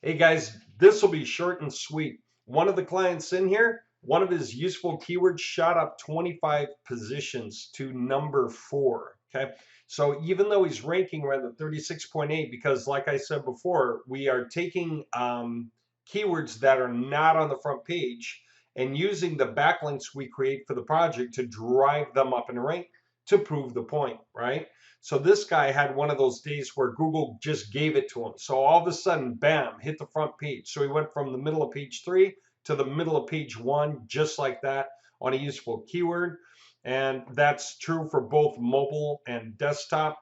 Hey guys, this will be short and sweet. One of the clients in here, one of his useful keywords shot up 25 positions to number 4. Okay. So even though he's ranking around the 36.8, because like I said before, we are taking keywords that are not on the front page and using the backlinks we create for the project to drive them up in rank to prove the point, right? So this guy had one of those days where Google just gave it to him. So all of a sudden, bam, hit the front page. So he went from the middle of page 3 to the middle of page 1, just like that, on a useful keyword. And that's true for both mobile and desktop.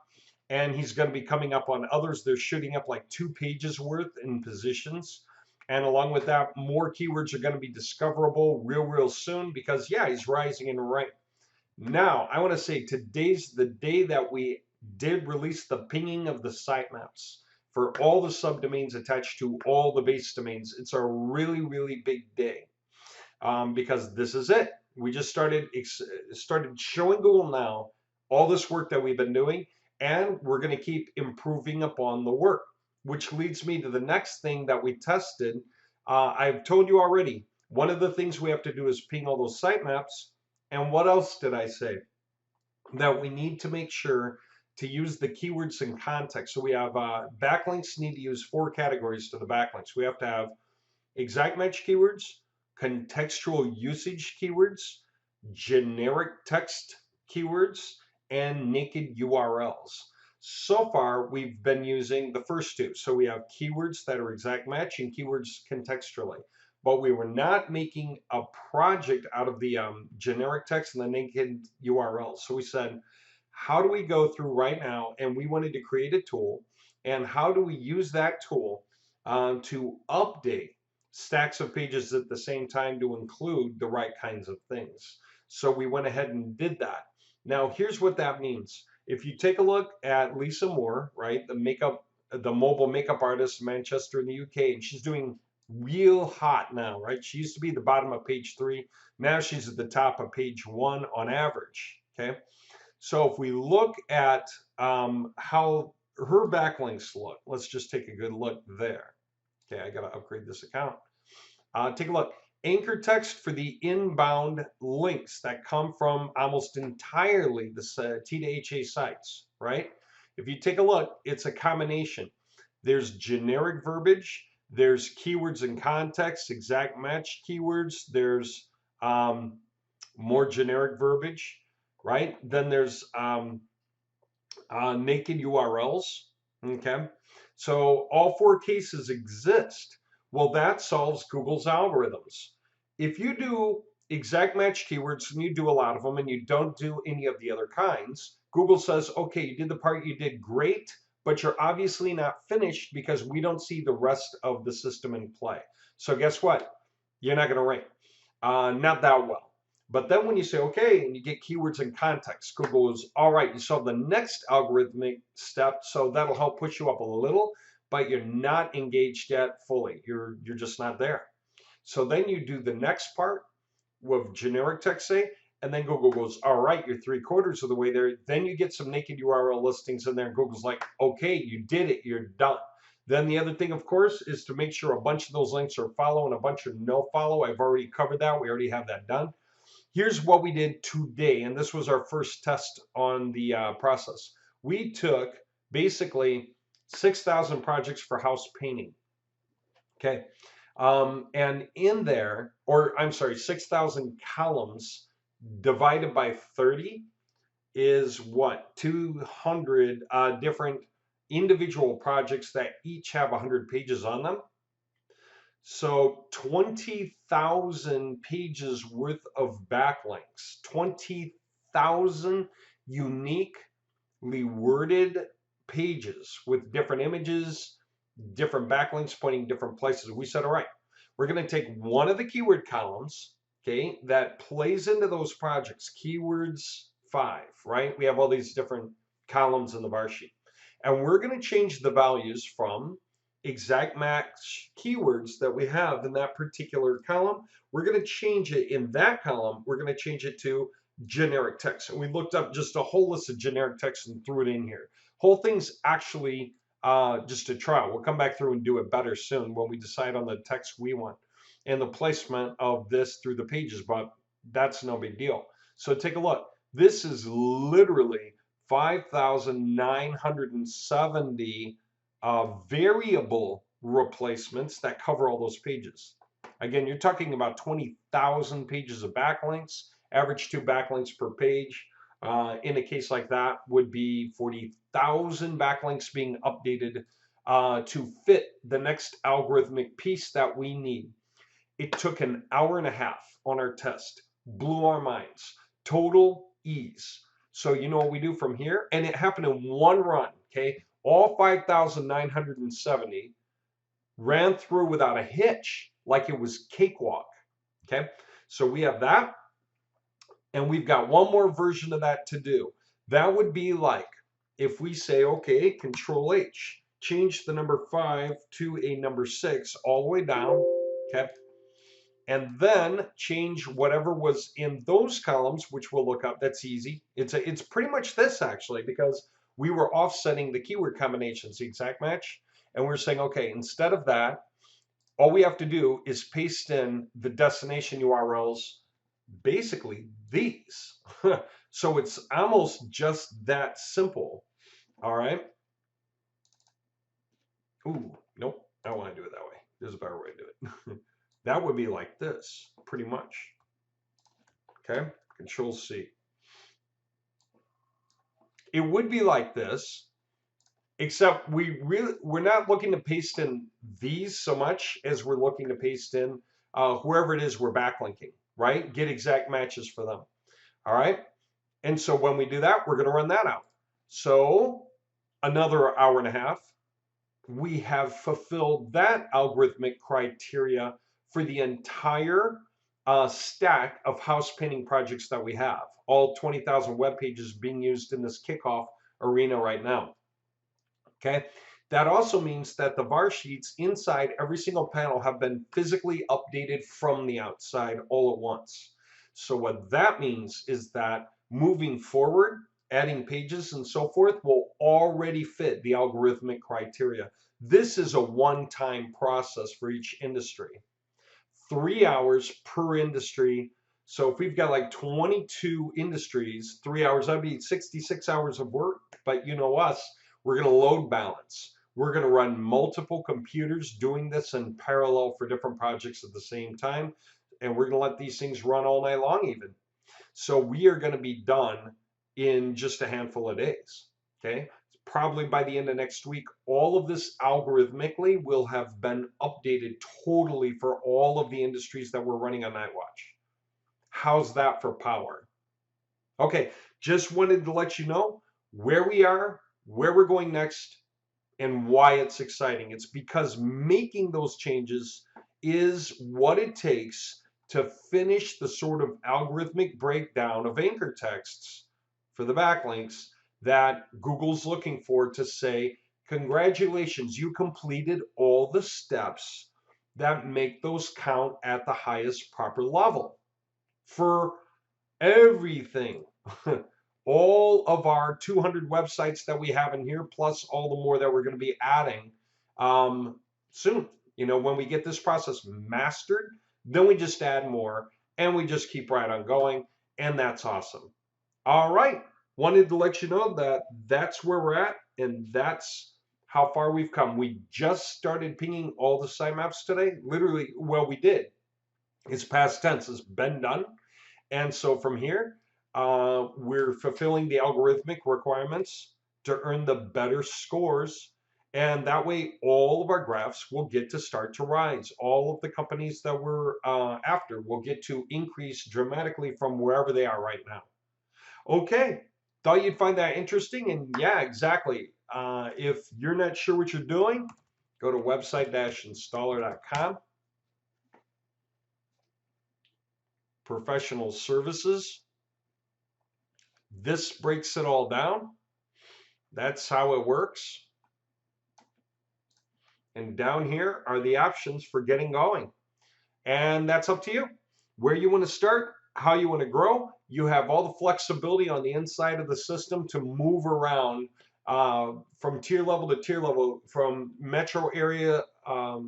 And he's going to be coming up on others. They're shooting up like 2 pages worth in positions. And along with that, more keywords are going to be discoverable real soon because, yeah, he's rising in rank. Now, I want to say today's the day that we did release the pinging of the sitemaps for all the subdomains attached to all the base domains. It's a really big day because this is it. We just started showing Google now all this work that we've been doing, and we're going to keep improving upon the work, which leads me to the next thing that we tested. I've told you already, one of the things we have to do is ping all those sitemaps. And what else did I say? That we need to make sure to use the keywords in context. So we have backlinks need to use 4 categories to the backlinks. We have to have exact match keywords, contextual usage keywords, generic text keywords, and naked URLs. So far, we've been using the first 2. So we have keywords that are exact match and keywords contextually. But we were not making a project out of the generic text and the naked URLs. So we said, how do we go through right now? And we wanted to create a tool. And how do we use that tool to update stacks of pages at the same time to include the right kinds of things? So we went ahead and did that. Now, here's what that means. If you take a look at Lisa Moore, right, the mobile makeup artist in Manchester in the UK, and she's doing real hot now, right? She used to be the bottom of page 3. Now she's at the top of page 1 on average, okay? So if we look at how her backlinks look, let's just take a good look there. Okay, I got to upgrade this account. Take a look. Anchor text for the inbound links that come from almost entirely the T to HA sites, right? If you take a look, it's a combination. There's generic verbiage, there's keywords in context, exact match keywords, there's more generic verbiage, right? Then there's naked URLs, okay? So all 4 cases exist. Well, that solves Google's algorithms. If you do exact match keywords and you do a lot of them and you don't do any of the other kinds, Google says, okay, you did the part you did great, but you're obviously not finished because we don't see the rest of the system in play. So guess what? You're not going to rank. Not that well. But then when you say, okay, and you get keywords in context, Google goes, all right, you solve the next algorithmic step, so that'll help push you up a little, but you're not engaged yet fully. You're just not there. So then you do the next part with generic text, say, and then Google goes, all right, you're 3/4 of the way there. Then you get some naked URL listings in there, and Google's like, okay, you did it, you're done. Then the other thing, of course, is to make sure a bunch of those links are follow and a bunch are no follow. I've already covered that. We already have that done. Here's what we did today, and this was our first test on the process. We took basically 6,000 projects for house painting. Okay. And in there, or I'm sorry, 6,000 columns divided by 30 is what? 200 different individual projects that each have 100 pages on them. So 20,000 pages worth of backlinks, 20,000 uniquely worded pages with different images, different backlinks pointing different places. We said, all right, we're going to take one of the keyword columns, okay, that plays into those projects, keywords 5, right? We have all these different columns in the bar sheet. And we're going to change the values from exact match keywords that we have in that particular column. We're going to change it in that column. We're going to change it to generic text. And we looked up just a whole list of generic text and threw it in here. Whole thing's actually just a trial. We'll come back through and do it better soon when we decide on the text we want and the placement of this through the pages, but that's no big deal. So take a look. This is literally 5,970 variable replacements that cover all those pages. Again, you're talking about 20,000 pages of backlinks, average 2 backlinks per page. In a case like that would be 40,000 backlinks being updated to fit the next algorithmic piece that we need. It took an hour and a half on our test, blew our minds, total ease. So you know what we do from here? And it happened in one run, okay? All 5,970 ran through without a hitch, like it was cakewalk, okay? So we have that, and we've got one more version of that to do. That would be like if we say, okay, Control H, change the number 5 to a number 6 all the way down, okay? And then change whatever was in those columns, which we'll look up. That's easy. It's pretty much this actually, because we were offsetting the keyword combinations, the exact match, and we're saying, okay, instead of that, all we have to do is paste in the destination URLs, basically these. So it's almost just that simple. All right. Ooh, nope, I don't want to do it that way. There's a better way to do it. That would be like this, pretty much. Okay, Control C. It would be like this, except we're not looking to paste in these so much as we're looking to paste in whoever it is we're backlinking, right? Get exact matches for them. All right. And so when we do that, we're going to run that out. So another hour and a half. We have fulfilled that algorithmic criteria for the entire stack of house painting projects that we have. All 20,000 web pages being used in this kickoff arena right now. Okay. That also means that the var sheets inside every single panel have been physically updated from the outside all at once. So what that means is that moving forward, adding pages and so forth will already fit the algorithmic criteria. This is a one-time process for each industry. 3 hours per industry. So if we've got like 22 industries, 3 hours, that'd be 66 hours of work. But you know us, we're going to load balance. We're going to run multiple computers doing this in parallel for different projects at the same time. And we're going to let these things run all night long even. So we are going to be done in just a handful of days. Okay. Probably by the end of next week, all of this algorithmically will have been updated totally for all of the industries that we're running on Nightwatch. How's that for power? Okay, just wanted to let you know where we are, where we're going next, and why it's exciting. It's because making those changes is what it takes to finish the sort of algorithmic breakdown of anchor texts for the backlinks that Google's looking for to say, congratulations, you completed all the steps that make those count at the highest proper level for everything. All of our 200 websites that we have in here, plus all the more that we're going to be adding soon. You know, when we get this process mastered, then we just add more and we just keep right on going. And that's awesome. All right. Wanted to let you know that that's where we're at, and that's how far we've come. We just started pinging all the sitemaps today. Literally, well, we did. It's past tense. It's been done. And so from here, we're fulfilling the algorithmic requirements to earn the better scores. And that way, all of our graphs will get to start to rise. All of the companies that we're after will get to increase dramatically from wherever they are right now. Okay. Thought you'd find that interesting, and yeah, exactly. If you're not sure what you're doing, go to website-installer.com. Professional services. This breaks it all down. That's how it works. And down here are the options for getting going. And that's up to you. Where you want to start, how you want to grow. You have all the flexibility on the inside of the system to move around from tier level to tier level, from metro area,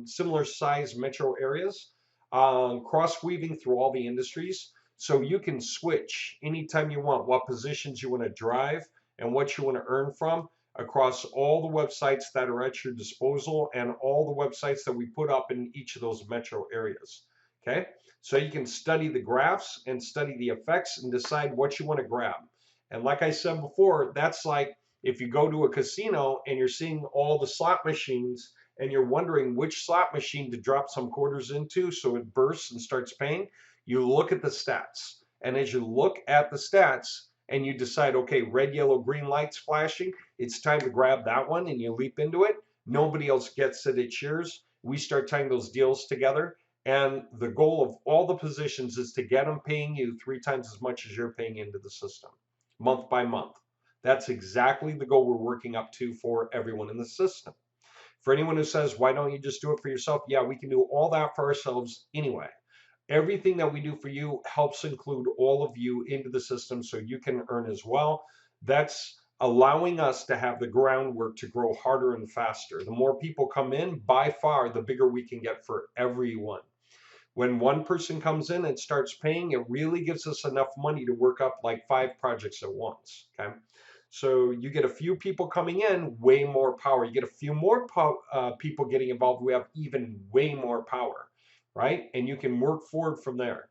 similar size metro areas, cross weaving through all the industries. So you can switch anytime you want what positions you want to drive and what you want to earn from across all the websites that are at your disposal and all the websites that we put up in each of those metro areas. Okay, so you can study the graphs and study the effects and decide what you want to grab. And like I said before, that's like if you go to a casino and you're seeing all the slot machines and you're wondering which slot machine to drop some quarters into so it bursts and starts paying, you look at the stats. And as you look at the stats and you decide, okay, red, yellow, green lights flashing, it's time to grab that one, and you leap into it. Nobody else gets it, it's yours. We start tying those deals together. And the goal of all the positions is to get them paying you 3 times as much as you're paying into the system, month by month. That's exactly the goal we're working up to for everyone in the system. For anyone who says, why don't you just do it for yourself? Yeah, we can do all that for ourselves anyway. Everything that we do for you helps include all of you into the system so you can earn as well. That's allowing us to have the groundwork to grow harder and faster. The more people come in, by far, the bigger we can get for everyone. When one person comes in and starts paying, it really gives us enough money to work up like 5 projects at once. Okay. So you get a few people coming in, way more power. You get a few more people getting involved, we have even way more power, right? And you can work forward from there.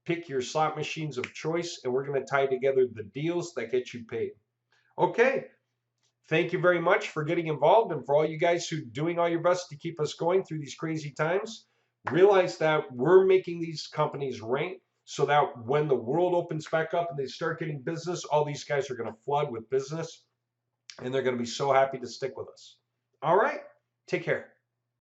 Pick your slot machines of choice, and we're going to tie together the deals that get you paid. Okay. Thank you very much for getting involved, and for all you guys who are doing all your best to keep us going through these crazy times. Realize that we're making these companies rank so that when the world opens back up and they start getting business, all these guys are going to flood with business, and they're going to be so happy to stick with us. All right, take care.